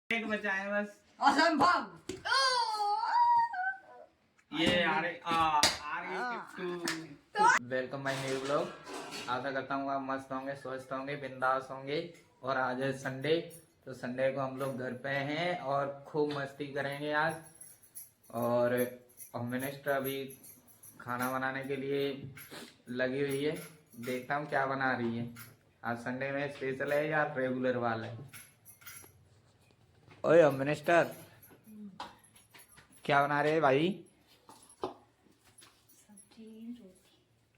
एक बचा है बस। असंभव। ये आ रही Kittu. Welcome my new blog. आशा करता हूँ आप मस्त होंगे, स्वस्थ होंगे, बिंदास होंगे। और आज है संडे, तो संडे को हम लोग घर पे हैं और खूब मस्ती करेंगे आज। और मिनिस्टर अभी खाना बनाने के लिए लगी हुई है। देखता हूँ क्या बना रही है। आज संडे में स्पेशल है या रेगुलर वाला है? ओए मिनिस्टर, क्या बना रहे हैं भाई?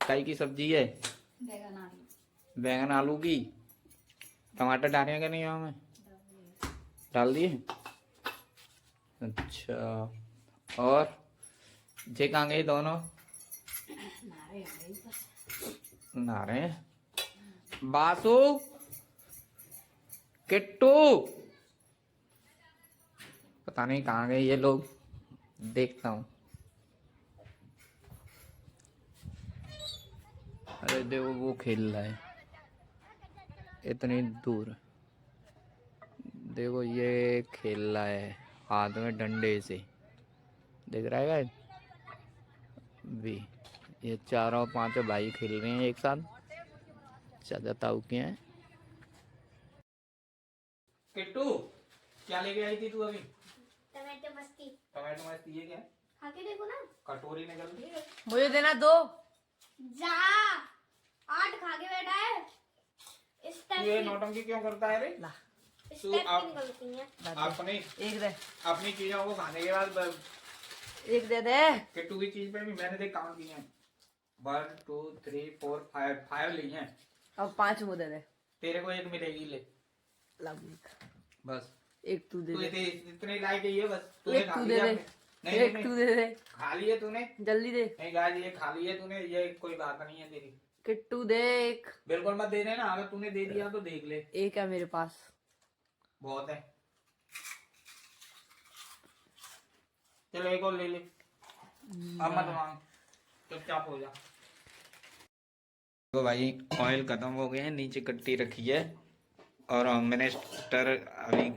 कई की सब्जी है? बैगन आलू। बैंगन आलू की। टमाटर डाले क्या नहीं हमें? डाल दिए। अच्छा, और जे कहाँ गए दोनों? नहा रहे हैं। बासु, किट्टू, पता नहीं कहाँ गए ये लोग। देखता हूँ। अरे देखो वो खेल रहा है इतनी दूर। देखो ये खेल रहा है हाथ में डंडे से, दिख रहा है गाइस? भी ये चारों पांचों भाई खेल रहे हैं एक साथ। चाचा ताऊ के हैं। किट्टू, क्या लेके आई थी तू अभी? टमाटो मस्ती। टमाटो मस्ती, ये क्या है? खा के देखो ना। कटोरी में जल्दी। मुझे देना दो। जा 8 खा के बैठा है। इस तू ये नौटंकी क्यों करता है रे? ला तू निकलती है। अपनी एक दे, अपनी चीजों को खाने के बाद एक दे दे। किट्टू की चीज पे भी मैंने देख काउंट किए हैं। 1 2 3 4 5 लिए हैं। अब 5 मुझे दे दे। तेरे को एक मिलेगी, ले ला एक। बस। एक तू दे तू दे। इतनी लाइक है बस। तूने एक खा तू लिया दे दे। अपने? नहीं एक नहीं तू दे दे। खा लिया तूने? जल्दी दे। नहीं गाइस, ये खा लिया तूने, ये कोई बात नहीं है तेरी। किट्टू दे एक। बिल्कुल मत दे देना, अगर तूने दे दिया तो देख ले। एक है मेरे पास। बहुत है। चलो एक और ले ले। अब मत मांग, चुपचाप हो जा। तो भाई ऑयल खत्म हो गए हैं, नीचे कट्टी रखी है। और मिनिस्टर अभी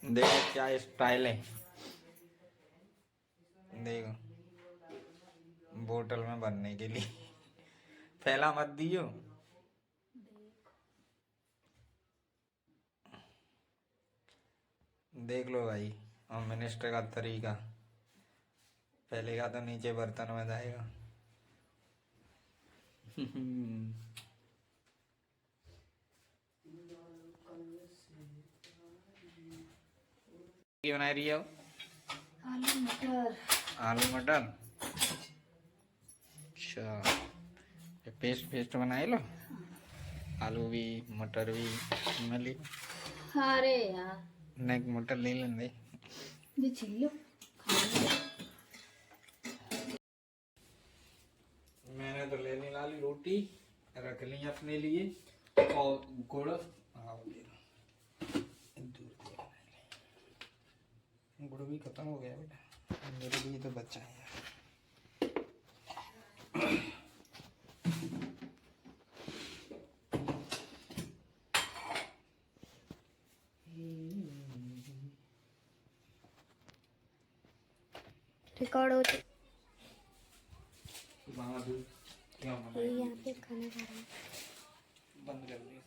देखो क्या स्टाइल है। देखो बोतल में भरने के लिए। फैला मत दियो। देख लो भाई, और मिनिस्टर का तरीका। फैलेगा तो नीचे बर्तन में जाएगा। क्या बना रही हो? आलू मटर। आलू मटर। अच्छा, ये पेस्ट पेस्ट बनाए लो। आलू भी मटर भी मिली। अरे यार नेक मटर ले लेंगे। ये चिल्लो। मैंने तो लेने वाली रोटी रख ली अपने लिए और गुड़। गुड़ भी खत्म हो गया बेटा, मेरे लिए तो बचा है यार। रिकॉर्ड हो क्या यहाँ पे खाना खा रहा हूँ। बंद कर दिया।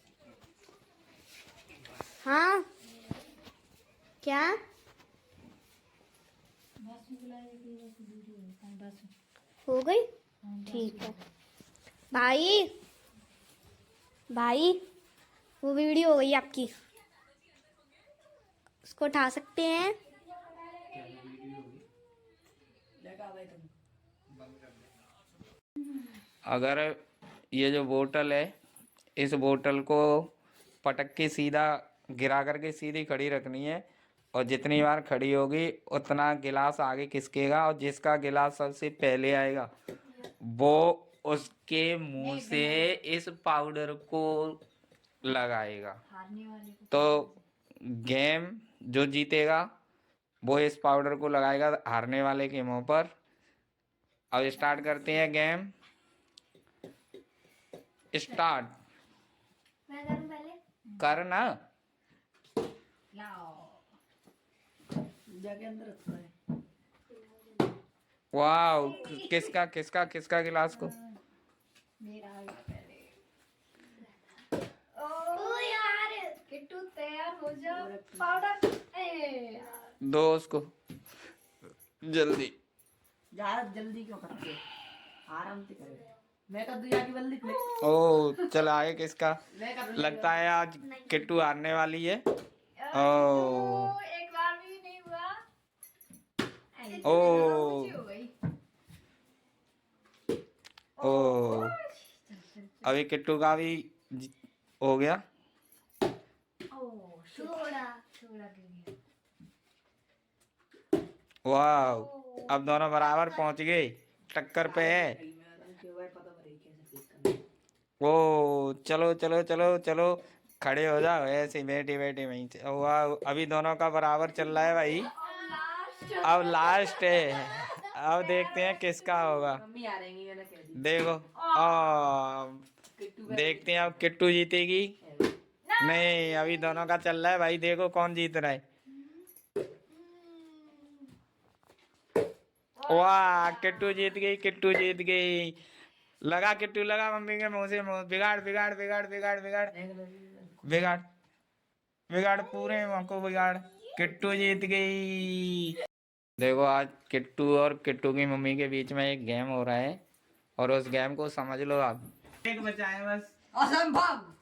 हाँ क्या हो गई? ठीक है भाई। भाई वो वीडियो हो गई आपकी, उसको उठा सकते हैं। अगर ये जो बोतल है, इस बोतल को पटक के सीधा गिरा करके सीधी खड़ी रखनी है। और जितनी बार खड़ी होगी उतना गिलास आगे खिसकेगा, और जिसका गिलास सबसे पहले आएगा वो उसके मुंह से इस पाउडर को लगाएगा। तो गेम जो जीतेगा वो इस पाउडर को लगाएगा हारने वाले के मुंह पर। अब स्टार्ट करते हैं गेम। स्टार्ट मैं करूं पहले? करना। जाके अंदर रखता है। वाह, किसका किसका किसका गिलास को? मेरा आएगा पहले। ओ यार किट्टू तैयार हो जा। पाउडर दो उसको जल्दी। ज्यादा जल्दी क्यों करते हो? आराम से करो। मैं कर दूं जाके जल्दी क्लिक। ओ चल आगे किसका? मैं कर लगता है आज किट्टू हारने वाली है। ओ एक बार भी नहीं हुआ। ओ हो गई। ओ अभी किट्टू का भी हो गया। थोड़ा छोड़ा गिर गया। वाह, अब दोनों बराबर पहुंच गए, टक्कर पे है। ओ चलो चलो चलो चलो, खड़े हो जाओ, ऐसे बैठे बैठे वहीं से। वाह, अभी दोनों का बराबर चल रहा है भाई। अब लास्ट है, अब देखते हैं किसका होगा। मम्मी आ रही है, मैंने कह दी। देखो देखते हैं अब किट्टू जीतेगी। नहीं, अभी दोनों का चल रहा है भाई, देखो कौन जीत रहा है। वाह, किट्टू जीत गई, किट्टू जीत गई। लगा किट्टू, लगा मम्मी के मुंह से मुंह। बिगाड़ बिगाड़ बिगाड़ बिगाड़ बिगाड़ बिगाड़ बिगाड़, पूरे मुंह को बिगाड़। किट्टू जीत गई। देखो, आज किट्टू और किट्टू की मम्मी के बीच में एक गेम हो रहा है, और उस गेम को समझ लो आप। एक बचा है बस। असंभव।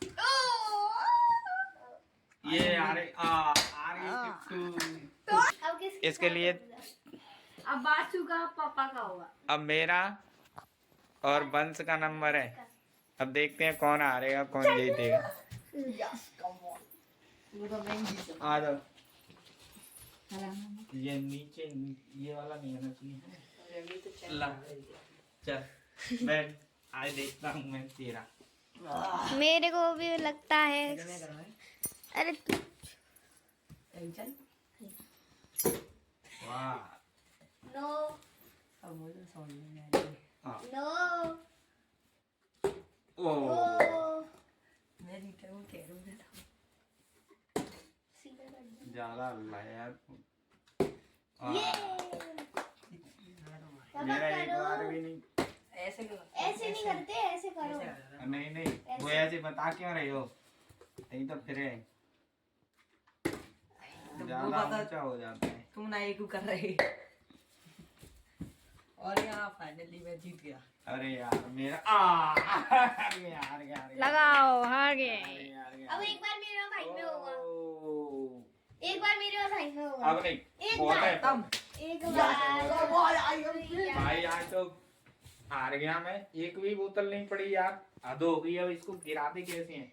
ये आ रही किट्टू। अब किसके इसके लिए अब बासु का पापा का होगा। अब मेरा और वंश का नंबर है। अब देखते हैं कौन हारेगा कौन जीतेगा। वो तो मैं ही जीत सकता आ जाओ। हूँ। ये नीचे, ये वाला नहीं होना चाहिए। अभी तो चल ला, चल बैठ, आज देखता हूँ मैं तेरा। मेरे को भी लगता है। अरे चल। वाह, नो अब मुझे समझ नहीं आ रही। हाँ। नो ओ मैं जीता हूँ, कह रहा हूँ। ज्यादा अल्लाह यार। ये मेरा एक बार भी नहीं। ऐसे क्यों? ऐसे नहीं करते, ऐसे करो। नहीं नहीं, वो ऐसे बता क्यों रहे हो? नहीं तो फिर ज्यादा ऊंचा हो जाता है। तुम ना एक कर रहे। और यहाँ फाइनली मैं जीत गया। अरे यार मेरा हार गया, हार गया, हार गया। लगाओ, हार गए। अब एक बार मेरे और भाई में होगा। ओ, एक बार मेरे और भाई में होगा। अब नहीं, एक बहुत बार। है। तम। एक बार। भाई आज तो हार गया मैं। एक भी बोतल नहीं पड़ी यार, हद हो गई। अब इसको गिराते कैसे हैं?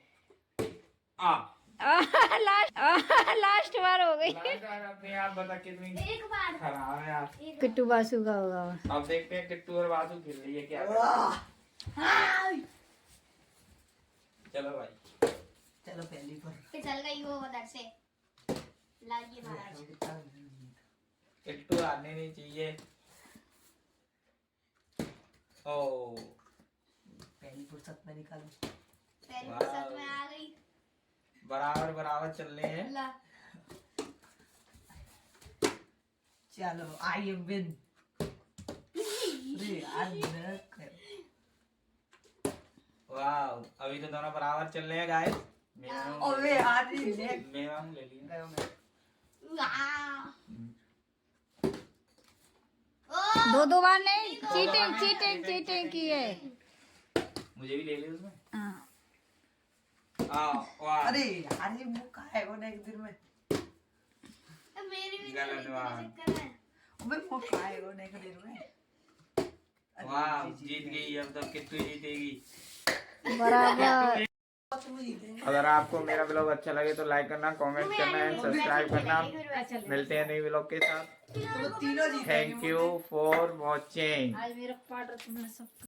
लास्ट बार हो गई। अपने आप बता कितनी एक बार। खराब है यार। किट्टू बासु का होगा। अब देखते हैं किट्टू और बासु खेल रही है क्या। चलो भाई, चलो पहली पर। फिसल गई वो उधर से। लाइए महाराज। किट्टू हारने नहीं चाहिए। ओ पहली फुर्सत में निकालो। पहली फुर्सत में आ गई। बराबर बराबर चल रहे हैं। ला। चलो आई एम विन। वाह, अभी तो दोनों बराबर चल रहे हैं गाइस। अबे यार ये मेरा ले लिया। दो बार नहीं, चीटिंग चीटिंग चीटिंग की है। मुझे भी ले लिया उसमें। हाँ। वाह, अरे यार ये मुंह का है वो ना एक दिन में। मेरी भी गलत बात। चक्कर है। अबे मुंह का है वो ना एक दिन में। वाह, जीत गई। अब तो किट्टू जीतेगी। बराबर। अगर आपको मेरा ब्लॉग अच्छा लगे तो लाइक करना, कमेंट करना एंड सब्सक्राइब करना। मिलते हैं नई ब्लॉग के साथ। तो तीनों जीते। Thank you for watching. आज मेरा पार्ट तुमने सब